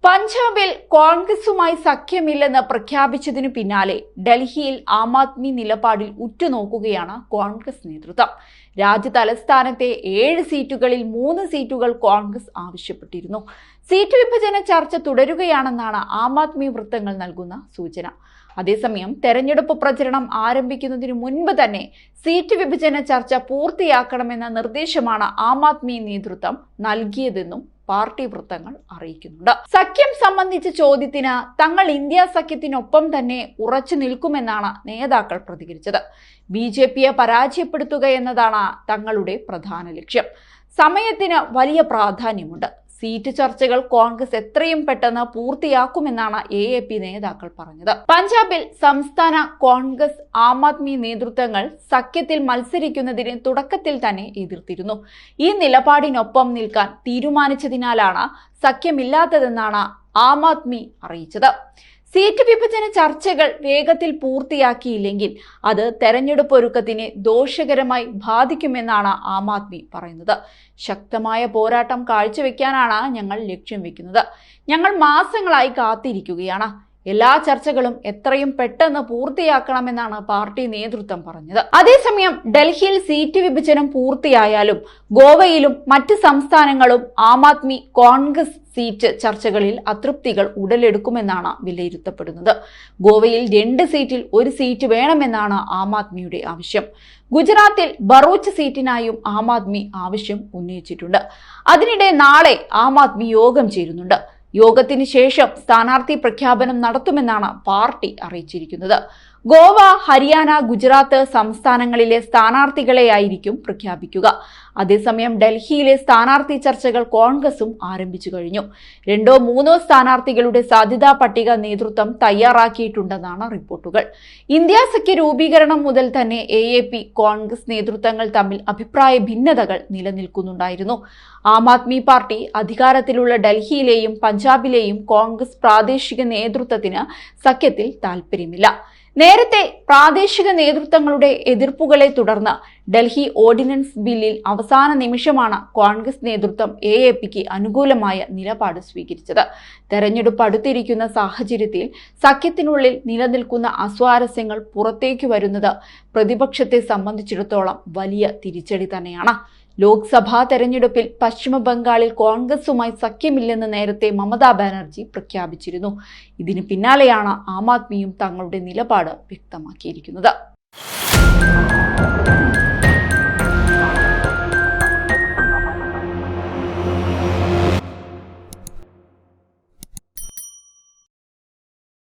പഞ്ചാബിൽ കോൺഗ്രസുമായി സഖ്യമില്ലെന്ന് പ്രഖ്യാപിച്ചതിനു പിന്നാലെ ഡൽഹിയിൽ ആം ആദ്മി നിലപാടിൽ ഉറ്റുനോക്കുകയാണ് കോൺഗ്രസ് നേതൃത്വം. രാജ്യ തലസ്ഥാനത്തെ 7 സീറ്റുകളിൽ 3 സീറ്റുകൾ കോൺഗ്രസ് ആവശ്യപ്പെട്ടിരുന്നു. സീറ്റ് വിഭജന ചർച്ച തുടരുകയാണെന്നാണ് ആം ആദ്മി വൃത്തങ്ങൾ നൽകുന്ന സൂചന. അതേസമയം തെരഞ്ഞെടുപ്പ് പ്രചരണം ആരംഭിക്കുന്നതിന് മുൻപ് തന്നെ സീറ്റ് വിഭജന ചർച്ച പൂർത്തിയാക്കണമെന്ന നിർദ്ദേശമാണ് ആം ആദ്മി നേതൃത്വം നൽകിയതെന്നും പാർട്ടി വൃത്തങ്ങൾ അറിയിക്കുന്നുണ്ട്. സഖ്യം സംബന്ധിച്ച ചോദ്യത്തിന് തങ്ങൾ ഇന്ത്യ സഖ്യത്തിനൊപ്പം തന്നെ ഉറച്ചു നിൽക്കുമെന്നാണ് നേതാക്കൾ പ്രതികരിച്ചത്. BJPയെ പരാജയപ്പെടുത്തുക എന്നതാണ് തങ്ങളുടെ പ്രധാന ലക്ഷ്യം. സമയത്തിന് വലിയ പ്രാധാന്യമുണ്ട്. സീറ്റ് ചർച്ചകൾ കോൺഗ്രസ് എത്രയും പെട്ടെന്ന് പൂർത്തിയാക്കുമെന്നാണ് AAP നേതാക്കൾ പറഞ്ഞത്. പഞ്ചാബിൽ സംസ്ഥാന കോൺഗ്രസ് ആം ആദ്മി നേതൃത്വങ്ങൾ സഖ്യത്തിൽ മത്സരിക്കുന്നതിന് തുടക്കത്തിൽ തന്നെ എതിർത്തിരുന്നു. ഈ നിലപാടിനൊപ്പം നിൽക്കാൻ തീരുമാനിച്ചതിനാലാണ് സഖ്യമില്ലാത്തതെന്നാണ് ആം ആദ്മി അറിയിച്ചത്. സീറ്റ് വിഭജന ചർച്ചകൾ വേഗത്തിൽ പൂർത്തിയാക്കിയില്ലെങ്കിൽ അത് തെരഞ്ഞെടുപ്പ് ഒരുക്കത്തിനെ ദോഷകരമായി ബാധിക്കുമെന്നാണ് ആം ആദ്മി പറയുന്നത്. ശക്തമായ പോരാട്ടം കാഴ്ചവെക്കാനാണ് ഞങ്ങൾ ലക്ഷ്യം വെക്കുന്നത്. ഞങ്ങൾ മാസങ്ങളായി കാത്തിരിക്കുകയാണ്. എല്ലാ ചർച്ചകളും എത്രയും പെട്ടെന്ന് പൂർത്തിയാക്കണമെന്നാണ് പാർട്ടി നേതൃത്വം പറഞ്ഞത്. അതേസമയം ഡൽഹിയിൽ സീറ്റ് വിഭജനം പൂർത്തിയായാലും ഗോവയിലും മറ്റ് സംസ്ഥാനങ്ങളും ആം ആദ്മി കോൺഗ്രസ് സീറ്റ് ചർച്ചകളിൽ അതൃപ്തികൾ ഉടലെടുക്കുമെന്നാണ് വിലയിരുത്തപ്പെടുന്നത്. ഗോവയിൽ 2 സീറ്റിൽ 1 സീറ്റ് വേണമെന്നാണ് ആം ആദ്മിയുടെ ആവശ്യം. ഗുജറാത്തിൽ ബറൂച്ച് സീറ്റിനായും ആം ആദ്മി ആവശ്യം ഉന്നയിച്ചിട്ടുണ്ട്. അതിനിടെ നാളെ ആം ആദ്മി യോഗം ചേരുന്നുണ്ട്. യോഗത്തിന് ശേഷം സ്ഥാനാർത്ഥി പ്രഖ്യാപനം നടത്തുമെന്നാണ് പാർട്ടി അറിയിച്ചിരിക്കുന്നത്. ഗോവ, ഹരിയാന, ഗുജറാത്ത് സംസ്ഥാനങ്ങളിലെ സ്ഥാനാർത്ഥികളെയായിരിക്കും പ്രഖ്യാപിക്കുക. അതേസമയം ഡൽഹിയിലെ സ്ഥാനാർത്ഥി ചർച്ചകൾ കോൺഗ്രസും ആരംഭിച്ചു കഴിഞ്ഞു. 2-3 സ്ഥാനാർത്ഥികളുടെ സാധ്യതാ പട്ടിക നേതൃത്വം തയ്യാറാക്കിയിട്ടുണ്ടെന്നാണ് റിപ്പോർട്ടുകൾ. ഇന്ത്യ സഖ്യ രൂപീകരണം മുതൽ തന്നെ AAP, കോൺഗ്രസ് നേതൃത്വങ്ങൾ തമ്മിൽ അഭിപ്രായ ഭിന്നതകൾ നിലനിൽക്കുന്നുണ്ടായിരുന്നു. ആം ആദ്മി പാർട്ടി അധികാരത്തിലുള്ള ഡൽഹിയിലെയും പഞ്ചാബിലെയും കോൺഗ്രസ് പ്രാദേശിക നേതൃത്വത്തിന് സഖ്യത്തിൽ താൽപ്പര്യമില്ല. നേരത്തെ പ്രാദേശിക നേതൃത്വങ്ങളുടെ എതിർപ്പുകളെ തുടർന്ന് ഡൽഹി ഓർഡിനൻസ് ബില്ലിൽ അവസാന നിമിഷമാണ് കോൺഗ്രസ് നേതൃത്വം AAPക്ക് അനുകൂലമായ നിലപാട് സ്വീകരിച്ചത്. തെരഞ്ഞെടുപ്പ് അടുത്തിരിക്കുന്ന സാഹചര്യത്തിൽ സഖ്യത്തിനുള്ളിൽ നിലനിൽക്കുന്ന അസ്വാരസ്യങ്ങൾ പുറത്തേക്ക് വരുന്നത് പ്രതിപക്ഷത്തെ സംബന്ധിച്ചിടത്തോളം വലിയ തിരിച്ചടി തന്നെയാണ്. ലോക്സഭാ തെരഞ്ഞെടുപ്പിൽ പശ്ചിമ ബംഗാളിൽ കോൺഗ്രസുമായി സഖ്യമില്ലെന്ന് നേരത്തെ മമതാ ബാനർജി പ്രഖ്യാപിച്ചിരുന്നു. ഇതിന് പിന്നാലെയാണ് ആം ആദ്മിയും തങ്ങളുടെ നിലപാട് വ്യക്തമാക്കിയിരിക്കുന്നത്.